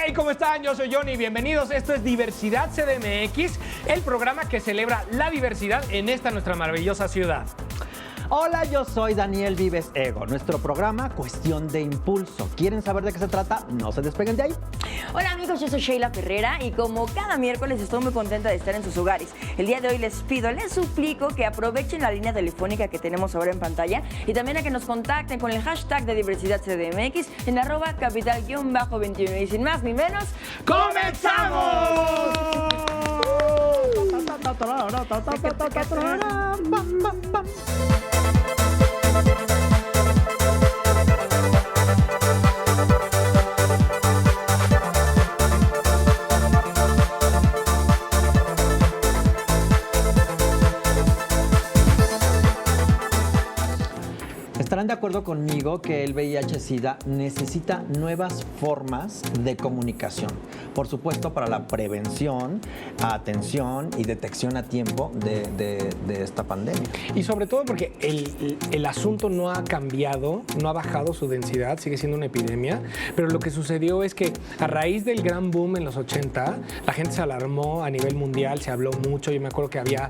Hey, ¿cómo están? Yo soy Johnny, bienvenidos. Esto es Diversidad CDMX, el programa que celebra la diversidad en esta nuestra maravillosa ciudad. Hola, yo soy Daniel Vives Ego. Nuestro programa Cuestión de Impulso. ¿Quieren saber de qué se trata? No se despeguen de ahí. Hola amigos, yo soy Sheila Ferrera y como cada miércoles estoy muy contenta de estar en sus hogares. El día de hoy les suplico que aprovechen la línea telefónica que tenemos ahora en pantalla y también a que nos contacten con el hashtag de Diversidad CDMX en @capital_21 y sin más ni menos, ¡comenzamos! Estarán de acuerdo conmigo que el VIH-Sida necesita nuevas formas de comunicación. Por supuesto, para la prevención, atención y detección a tiempo de esta pandemia. Y sobre todo porque el asunto no ha cambiado, no ha bajado su densidad, sigue siendo una epidemia, pero lo que sucedió es que a raíz del gran boom en los 80, la gente se alarmó a nivel mundial, se habló mucho. Yo me acuerdo que había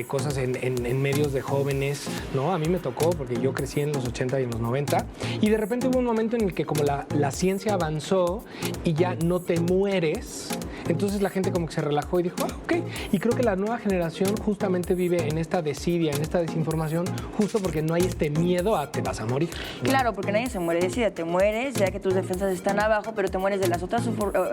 cosas en medios de jóvenes, ¿no? A mí me tocó porque yo crecí en los 80 y en los 90, y de repente hubo un momento en el que como la ciencia avanzó y ya no te mueres, entonces la gente como que se relajó y dijo, ok. Y creo que la nueva generación justamente vive en esta desidia, en esta desinformación, justo porque no hay este miedo a te vas a morir, ¿no? Claro, porque nadie se muere de SIDA, te mueres ya que tus defensas están abajo, pero te mueres de las otras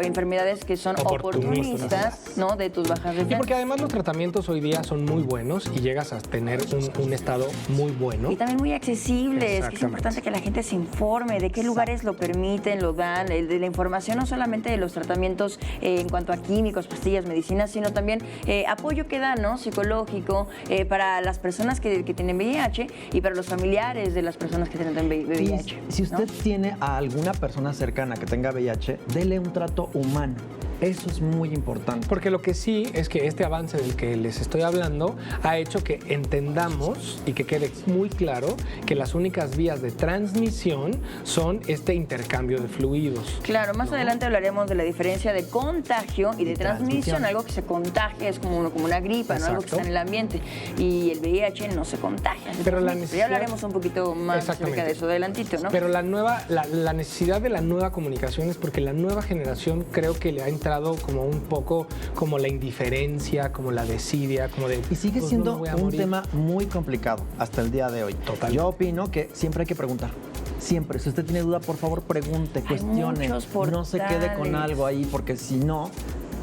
enfermedades que son oportunistas, ¿no? De tus bajas defensas. Y porque además los tratamientos hoy día son muy buenos y llegas a tener un estado muy bueno. Y también muy accesibles, que es importante que la gente se informe de qué lugares lo permiten, lo dan, de la información no solamente de los tratamientos en cuanto a químicos, pastillas, medicinas, sino también apoyo que dan, ¿no? Psicológico, para las personas que tienen VIH y para los familiares de las personas que tienen VIH. Si usted tiene a alguna persona cercana que tenga VIH, dele un trato humano. Eso es muy importante. Porque lo que sí es que este avance del que les estoy hablando ha hecho que entendamos y que quede muy claro que las únicas vías de transmisión son este intercambio de fluidos. Claro, más adelante hablaremos de la diferencia de contagio y de transmisión. Algo que se contagia es como una gripa, ¿no? Algo que está en el ambiente. Y el VIH no se contagia. Pero ya hablaremos un poquito más acerca de eso adelantito, ¿no? Pero la necesidad de la nueva comunicación es porque la nueva generación creo que le ha entrado como un poco como la indiferencia, como la desidia, como de... Y sigue siendo un tema muy complicado hasta el día de hoy. Total. Yo opino que siempre hay que preguntar. Siempre. Si usted tiene duda, por favor, pregunte, cuestione. No se quede con algo ahí, porque si no,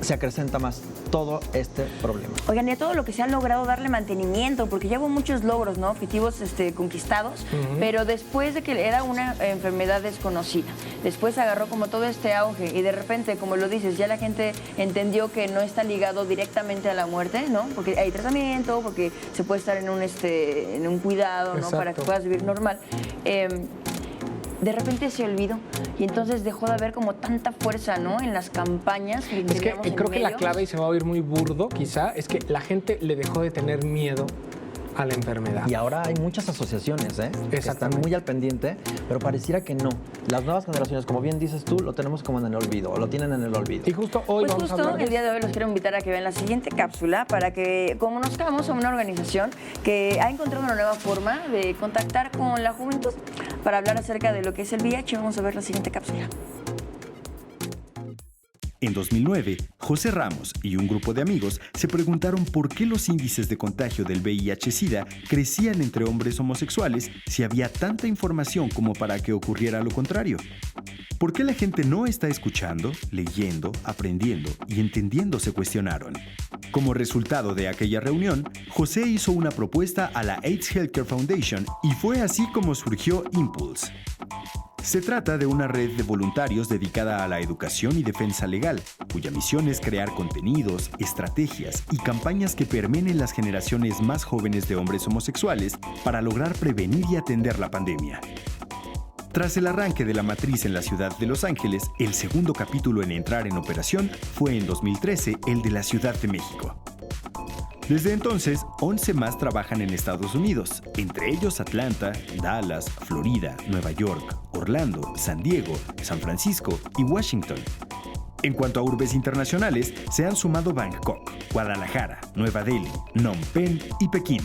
se acrecenta más todo este problema. Oigan, y a todo lo que se ha logrado darle mantenimiento, porque ya hubo muchos logros, ¿no? Objetivos conquistados, pero después de que era una enfermedad desconocida, después agarró como todo este auge y de repente, como lo dices, ya la gente entendió que no está ligado directamente a la muerte, ¿no? Porque hay tratamiento, porque se puede estar en un cuidado, ¿no? Para que puedas vivir normal. De repente se olvidó y entonces dejó de haber como tanta fuerza, ¿no? En las campañas que es que creo que la clave, y se va a oír muy burdo quizá, es que la gente le dejó de tener miedo a la enfermedad. Y ahora hay muchas asociaciones, que están muy al pendiente, pero pareciera que no. Las nuevas generaciones, como bien dices tú, lo tenemos como en el olvido, o lo tienen en el olvido. Y justo hoy vamos a hablar el día de hoy los quiero invitar a que vean la siguiente cápsula para que conozcamos a una organización que ha encontrado una nueva forma de contactar con la juventud para hablar acerca de lo que es el VIH. Vamos a ver la siguiente cápsula. En 2009, José Ramos y un grupo de amigos se preguntaron por qué los índices de contagio del VIH-Sida crecían entre hombres homosexuales si había tanta información como para que ocurriera lo contrario. ¿Por qué la gente no está escuchando, leyendo, aprendiendo y entendiendo?, se cuestionaron. Como resultado de aquella reunión, José hizo una propuesta a la AIDS Healthcare Foundation y fue así como surgió Impulse. Se trata de una red de voluntarios dedicada a la educación y defensa legal, cuya misión es crear contenidos, estrategias y campañas que permeen en las generaciones más jóvenes de hombres homosexuales para lograr prevenir y atender la pandemia. Tras el arranque de la matriz en la ciudad de Los Ángeles, el segundo capítulo en entrar en operación fue en 2013 el de la Ciudad de México. Desde entonces, 11 más trabajan en Estados Unidos, entre ellos Atlanta, Dallas, Florida, Nueva York, Orlando, San Diego, San Francisco y Washington. En cuanto a urbes internacionales, se han sumado Bangkok, Guadalajara, Nueva Delhi, Phnom Penh y Pekín.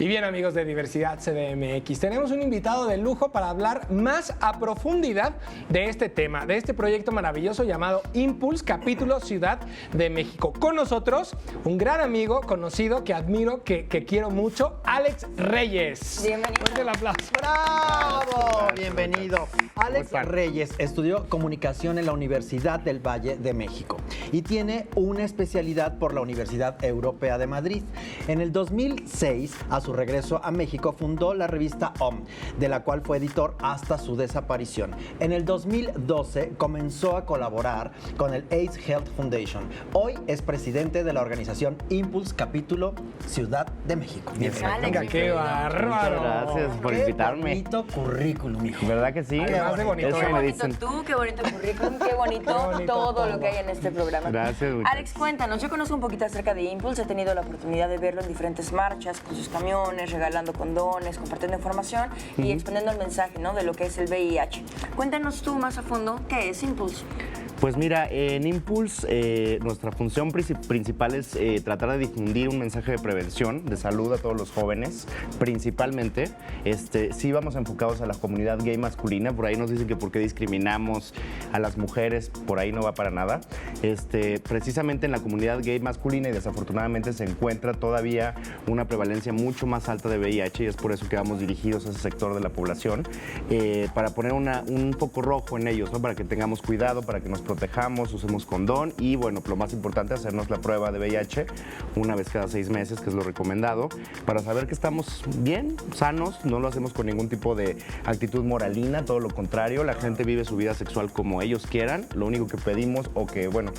Y bien, amigos de Diversidad CDMX, tenemos un invitado de lujo para hablar más a profundidad de este tema, de este proyecto maravilloso llamado Impulse, capítulo Ciudad de México. Con nosotros, un gran amigo, conocido, que admiro, que quiero mucho, Alex Reyes. Bienvenido. Fuerte el aplauso. ¡Bravo! Bienvenido. Alex Reyes estudió comunicación en la Universidad del Valle de México y tiene una especialidad por la Universidad Europea de Madrid. En el 2006, a su regreso a México, fundó la revista OM, de la cual fue editor hasta su desaparición. En el 2012 comenzó a colaborar con el AIDS Health Foundation. Hoy es presidente de la organización Impulse, capítulo Ciudad de México. Venga, qué bárbaro. Gracias por invitarme. Qué bonito currículum, hijo. ¿Verdad que sí? Además de bonito. Eso Qué me bonito dicen. tú, qué bonito currículum, qué bonito, Qué bonito todo todo. lo que hay en este programa. Gracias, muchachos. Alex, cuéntanos, yo conozco un poquito acerca de Impulse, he tenido la oportunidad de verlo en diferentes marchas, con sus camiones, regalando condones, compartiendo información y expandiendo el mensaje, ¿no?, de lo que es el VIH. Cuéntanos tú más a fondo qué es Impulse. Pues mira, en Impulse nuestra función principal es tratar de difundir un mensaje de prevención, de salud a todos los jóvenes, principalmente. Sí vamos enfocados a la comunidad gay masculina, por ahí nos dicen que por qué discriminamos a las mujeres, por ahí no va para nada. Precisamente en la comunidad gay masculina y desafortunadamente se encuentra todavía una prevalencia mucho más alta de VIH y es por eso que vamos dirigidos a ese sector de la población, para poner un foco rojo en ellos, ¿no? Para que tengamos cuidado, para que nos protejamos, usemos condón y, bueno, lo más importante, hacernos la prueba de VIH una vez cada 6 meses, que es lo recomendado, para saber que estamos bien, sanos, no lo hacemos con ningún tipo de actitud moralina, todo lo contrario, la gente vive su vida sexual como ellos quieran, lo único que pedimos o que, bueno,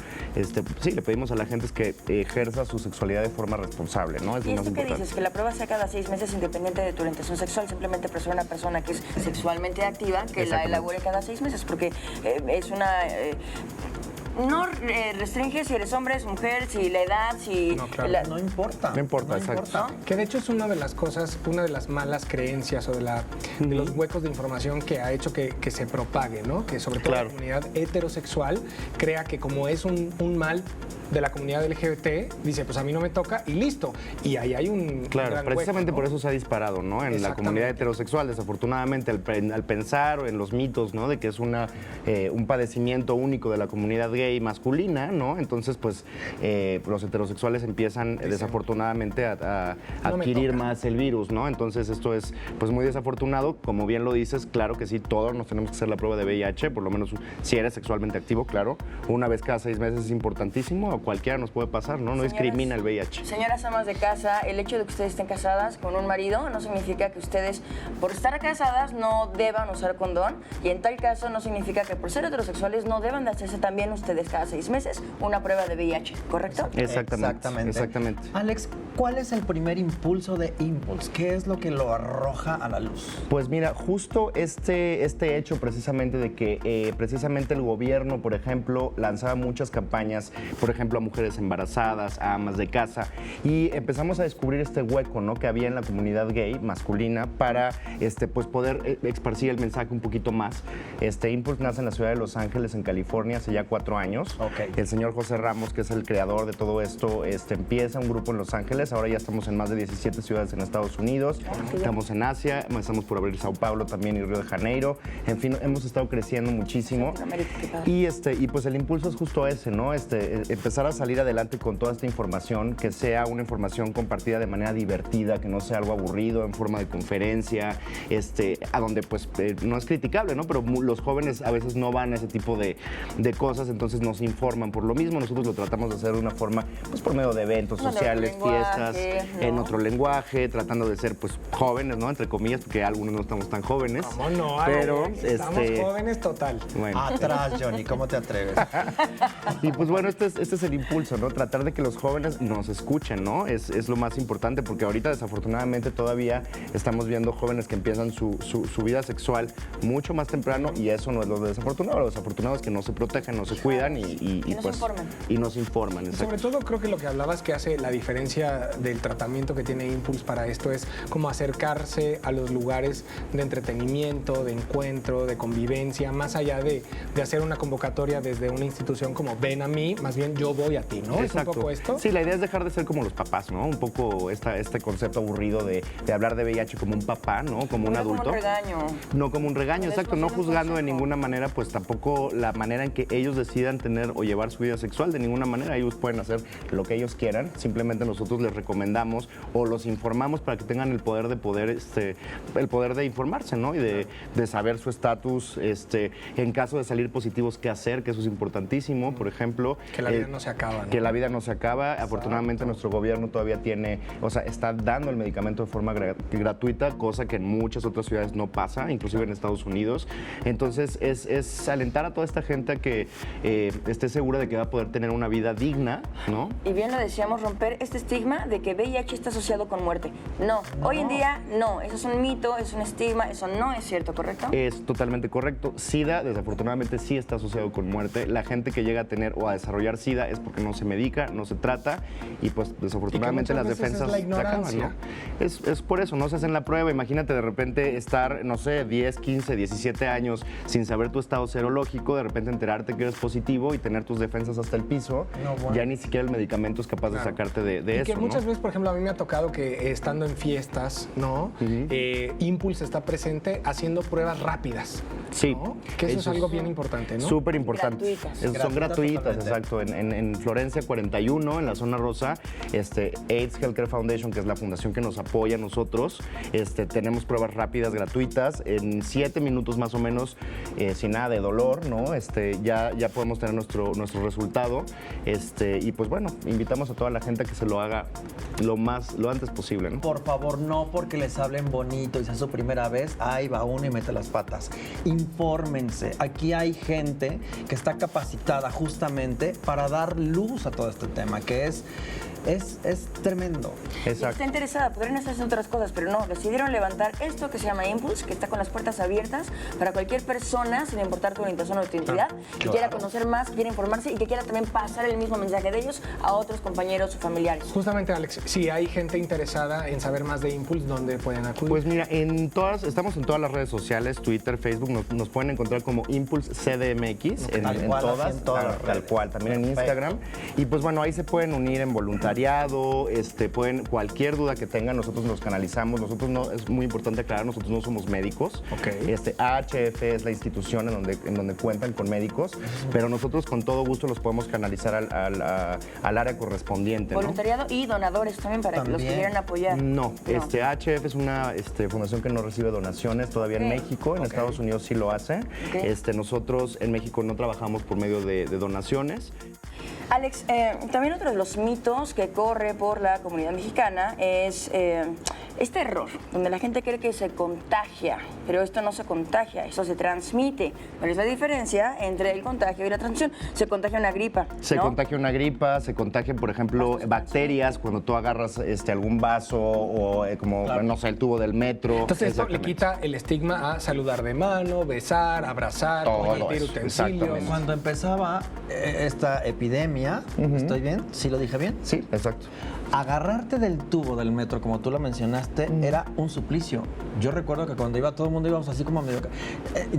sí, le pedimos a la gente es que ejerza su sexualidad de forma responsable, ¿no? Es ¿Y lo más esto qué importante. dices? Que la prueba sea cada 6 meses independiente de tu orientación sexual, simplemente por ser una persona que es sexualmente activa, que la Exactamente. elabore cada 6 meses, porque es una... no restringe si eres hombre, es mujer, si la edad, si... No, claro. la- No importa. No importa, exacto. Que de hecho es una de las cosas, una de las malas creencias o de los huecos de información que ha hecho que se propague, ¿no? Que sobre todo Claro. la comunidad heterosexual crea que como es un mal de la comunidad LGBT, dice, pues a mí no me toca y listo. Y ahí hay un Claro, gran precisamente hueco, ¿no? por eso se ha disparado, ¿no? En la Exactamente. comunidad heterosexual, desafortunadamente, al pensar en los mitos, ¿no? De que es un padecimiento único de la comunidad gay masculina, ¿no? Entonces, pues, los heterosexuales empiezan, desafortunadamente, a No me adquirir toca. más el virus, ¿no? Entonces, esto es, pues, muy desafortunado. Como bien lo dices, claro que sí, todos nos tenemos que hacer la prueba de VIH, por lo menos si eres sexualmente activo, claro. Una vez cada 6 meses es importantísimo. Cualquiera nos puede pasar, ¿no? No Señoras- discrimina el VIH. Señoras amas de casa, el hecho de que ustedes estén casadas con un marido no significa que ustedes, por estar casadas, no deban usar condón. Y en tal caso, no significa que por ser heterosexuales no deban de hacerse también ustedes cada 6 meses una prueba de VIH, ¿correcto? Exactamente. Alex, ¿cuál es el primer impulso de Impulse? ¿Qué es lo que lo arroja a la luz? Pues mira, justo este hecho precisamente de que precisamente el gobierno, por ejemplo, lanzaba muchas campañas, por ejemplo, a mujeres embarazadas, a amas de casa, y empezamos a descubrir este hueco, ¿no?, que había en la comunidad gay masculina para pues poder esparcir el mensaje un poquito más. Impulse nace en la ciudad de Los Ángeles, en California, hace ya 4 años. Ok. El señor José Ramos, que es el creador de todo esto, empieza un grupo en Los Ángeles. Ahora ya estamos en más de 17 ciudades en Estados Unidos. Estamos en Asia, estamos por abrir Sao Paulo también y Río de Janeiro. En fin, hemos estado creciendo muchísimo. Latinoamérica, qué padre. Y pues el impulso es justo ese, ¿no? Empezar a salir adelante con toda esta información, que sea una información compartida de manera divertida, que no sea algo aburrido, en forma de conferencia, a donde pues no es criticable, ¿no? Pero los jóvenes a veces no van a ese tipo de cosas, entonces nos informan. Por lo mismo, nosotros lo tratamos de hacer de una forma, pues por medio de eventos Con otro sociales, fiestas, lenguaje, ¿no? en otro lenguaje, tratando de ser pues jóvenes, ¿no? Entre comillas, porque algunos no estamos tan jóvenes. ¿Cómo no? Pero, Alex? Estamos jóvenes total. bueno. Atrás, Johnny, ¿cómo te atreves? Y pues bueno, este es el impulso, ¿no? Tratar de que los jóvenes nos escuchen, ¿no? Es lo más importante, porque ahorita desafortunadamente todavía estamos viendo jóvenes que empiezan su vida sexual mucho más temprano y eso no es lo desafortunado. Lo desafortunado es que no se protegen, no se cuidan cuidan y nos pues, informan. y nos informan. Y exacto. sobre todo creo que lo que hablabas que hace la diferencia del tratamiento que tiene Impulse para esto es como acercarse a los lugares de entretenimiento, de encuentro, de convivencia, más allá de hacer una convocatoria desde una institución como ven a mí, más bien yo voy a ti, ¿no? ¿Es un poco esto? Sí, la idea es dejar de ser como los papás, ¿no? Un poco este concepto aburrido de hablar de VIH como un papá, ¿no? Como un adulto. Como un regaño. No como un regaño, No, exacto. No es un juzgando de consejo. ninguna manera, pues tampoco la manera en que ellos decidan tener o llevar su vida sexual. De ninguna manera ellos pueden hacer lo que ellos quieran. Simplemente nosotros les recomendamos o los informamos para que tengan el poder de informarse, ¿no? Y de saber su estatus, en caso de salir positivos, qué hacer, que eso es importantísimo. Por ejemplo, Que la vida no se acaba, ¿no? Que la vida no se acaba. Afortunadamente nuestro gobierno todavía está dando el medicamento de forma gratuita, cosa que en muchas otras ciudades no pasa, inclusive en Estados Unidos. Entonces es alentar a toda esta gente a que esté segura de que va a poder tener una vida digna, ¿no? Y bien lo decíamos, romper este estigma de que VIH está asociado con muerte. No, hoy en día no, eso es un mito, es un estigma, eso no es cierto, ¿correcto? Es totalmente correcto. SIDA, desafortunadamente, sí está asociado con muerte. La gente que llega a tener o a desarrollar SIDA es porque no se medica, no se trata y pues desafortunadamente Y que las muchas veces defensas es la se acaban, ignorancia. ¿no? Es por eso, no se hacen la prueba. Imagínate de repente estar, no sé, 10, 15, 17 años sin saber tu estado serológico, de repente enterarte que eres positivo y tener tus defensas hasta el piso. No, bueno. Ya ni siquiera el medicamento es capaz de sacarte de Y eso, que muchas ¿no? veces, por ejemplo, a mí me ha tocado que estando en fiestas, ¿no? Impulse está presente haciendo pruebas rápidas. Sí. ¿no? Que eso es algo bien importante, ¿no? Súper importante. Gratuitas. Son gratuitas, totalmente. exacto. En Florencia 41, en la zona rosa, AIDS Healthcare Foundation, que es la fundación que nos apoya a nosotros, tenemos pruebas rápidas, gratuitas, en 7 minutos más o menos, sin nada de dolor, ¿no? Ya podemos tener nuestro resultado. Y pues bueno, invitamos a toda la gente a que se lo haga lo antes posible, ¿no? Por favor, no porque les hablen bonito y sea su primera vez, ahí va uno y mete las patas. Infórmense. Aquí hay gente que está capacitada justamente para dar luz a todo este tema, que es tremendo. Y Exacto. está interesada, podrían estar haciendo otras cosas, pero no, decidieron levantar esto que se llama Impulse, que está con las puertas abiertas para cualquier persona, sin importar tu orientación o tu identidad, que quiera conocer más, que quiera informarse y que quiera también pasar el mismo mensaje de ellos a otros compañeros o familiares. Justamente, Alex, si hay gente interesada en saber más de Impulse, ¿dónde pueden acudir? Pues mira, estamos en todas las redes sociales, Twitter, Facebook, nos pueden encontrar como Impulse CDMX, Tal en cual, todas, así en todas las tal redes. cual, también en Perfecto. Instagram. Y pues bueno, ahí se pueden unir en voluntariado, cualquier duda que tengan, nosotros nos canalizamos. Nosotros no, es muy importante aclarar, nosotros no somos médicos. Ok. AHF es la institución en donde cuentan con médicos, pero nosotros con todo gusto los podemos canalizar al área correspondiente, ¿no? Voluntariado y donadores también para que los También. quieran apoyar. No, AHF es una fundación que no recibe donaciones todavía en Ok. México, en Estados Unidos sí lo hace. Ok. Nosotros en México no trabajamos por medio de donaciones. Alex, también otro de los mitos que corre por la comunidad mexicana es este error, donde la gente cree que se contagia, pero esto no se contagia, eso se transmite. ¿Cuál es la diferencia entre el contagio y la transmisión? Se contagia una gripa, Se ¿no? contagia una gripa, se contagian, por ejemplo, bacterias cuando tú agarras algún vaso o como, no sé, el tubo del metro. Entonces esto le Exactamente. quita el estigma a saludar de mano, besar, abrazar, Todo compartir eso, utensilios. exactamente. Cuando empezaba esta epidemia, ¿estoy bien? ¿Sí lo dije bien? Sí, exacto. Agarrarte del tubo del metro, como tú lo mencionaste, era un suplicio. Yo recuerdo que cuando iba todo el mundo íbamos así como medio...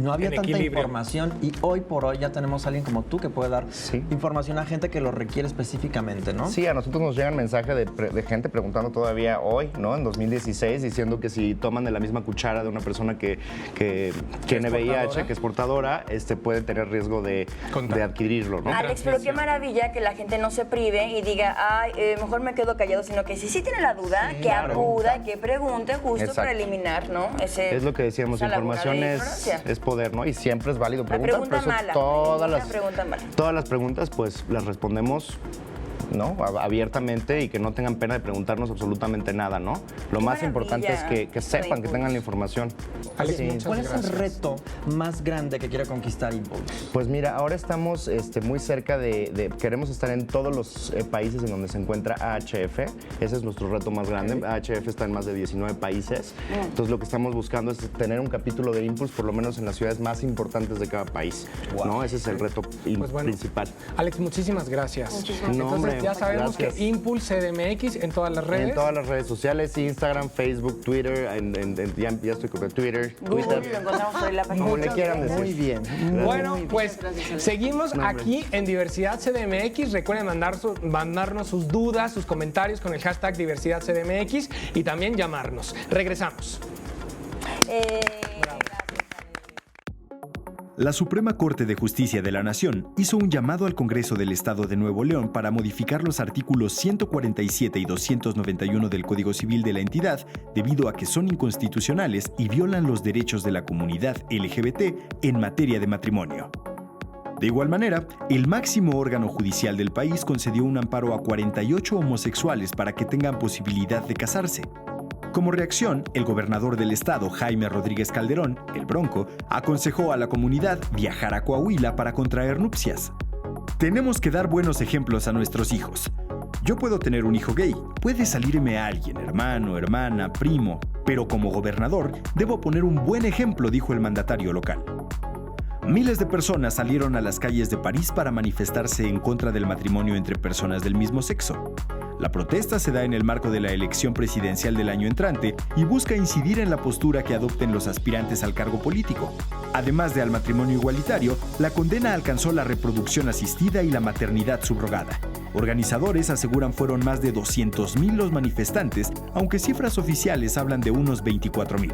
no había En tanta equilibrio. información y hoy por hoy ya tenemos a alguien como tú que puede dar Sí. información a gente que lo requiere específicamente, ¿no? Sí, a nosotros nos llegan mensajes de gente preguntando todavía hoy, ¿no? En 2016, diciendo que si toman de la misma cuchara de una persona que tiene portadora. VIH, que es portadora, puede tener riesgo de adquirirlo, ¿no? Alex, pero qué maravilla que la gente no se prive y diga, ay, mejor me quedo callado, sino que si sí tiene la duda, que acuda, que pregunte justo Exacto. para eliminar, ¿no? Es lo que decíamos, esa laguna información de es ignorancia. poder, ¿no? Y siempre es válido La preguntar. pregunta por eso mala, todas ninguna las pregunta mala. todas las preguntas, pues las respondemos ¿no? Abiertamente y que no tengan pena de preguntarnos absolutamente nada, ¿no? Lo más importante es que sepan, que tengan la información. Alex, Sí. muchas ¿Cuál es gracias. el reto más grande que quiere conquistar Impulse? Pues mira, ahora estamos muy cerca queremos estar en todos los países en donde se encuentra AHF. Ese es nuestro reto más grande. AHF está en más de 19 países. Entonces lo que estamos buscando es tener un capítulo de Impulse por lo menos en las ciudades más importantes de cada país. ¿No? Ese es el reto Pues bueno, principal. Alex, muchísimas gracias. Muchísimas No, Entonces hombre, ya sabemos gracias. que Impulse CDMX en todas las redes. En todas las redes sociales, Instagram, Facebook, Twitter, ya estoy con Twitter, Google, lo encontramos por ahí en la página. como le quieran decir. Muy bien. Bueno, pues gracias, Alex. seguimos aquí en Diversidad CDMX. Recuerden mandarnos sus dudas, sus comentarios con el hashtag Diversidad CDMX y también llamarnos. Regresamos. La Suprema Corte de Justicia de la Nación hizo un llamado al Congreso del Estado de Nuevo León para modificar los artículos 147 y 291 del Código Civil de la entidad debido a que son inconstitucionales y violan los derechos de la comunidad LGBT en materia de matrimonio. De igual manera, el máximo órgano judicial del país concedió un amparo a 48 homosexuales para que tengan posibilidad de casarse. Como reacción, el gobernador del estado, Jaime Rodríguez Calderón, el Bronco, aconsejó a la comunidad viajar a Coahuila para contraer nupcias. Tenemos que dar buenos ejemplos a nuestros hijos. Yo puedo tener un hijo gay, puede salirme a alguien, hermano, hermana, primo, pero como gobernador debo poner un buen ejemplo, dijo el mandatario local. Miles de personas salieron a las calles de París para manifestarse en contra del matrimonio entre personas del mismo sexo. La protesta se da en el marco de la elección presidencial del año entrante y busca incidir en la postura que adopten los aspirantes al cargo político. Además de al matrimonio igualitario, la condena alcanzó la reproducción asistida y la maternidad subrogada. Organizadores aseguran fueron más de 200,000 los manifestantes, aunque cifras oficiales hablan de unos 24,000.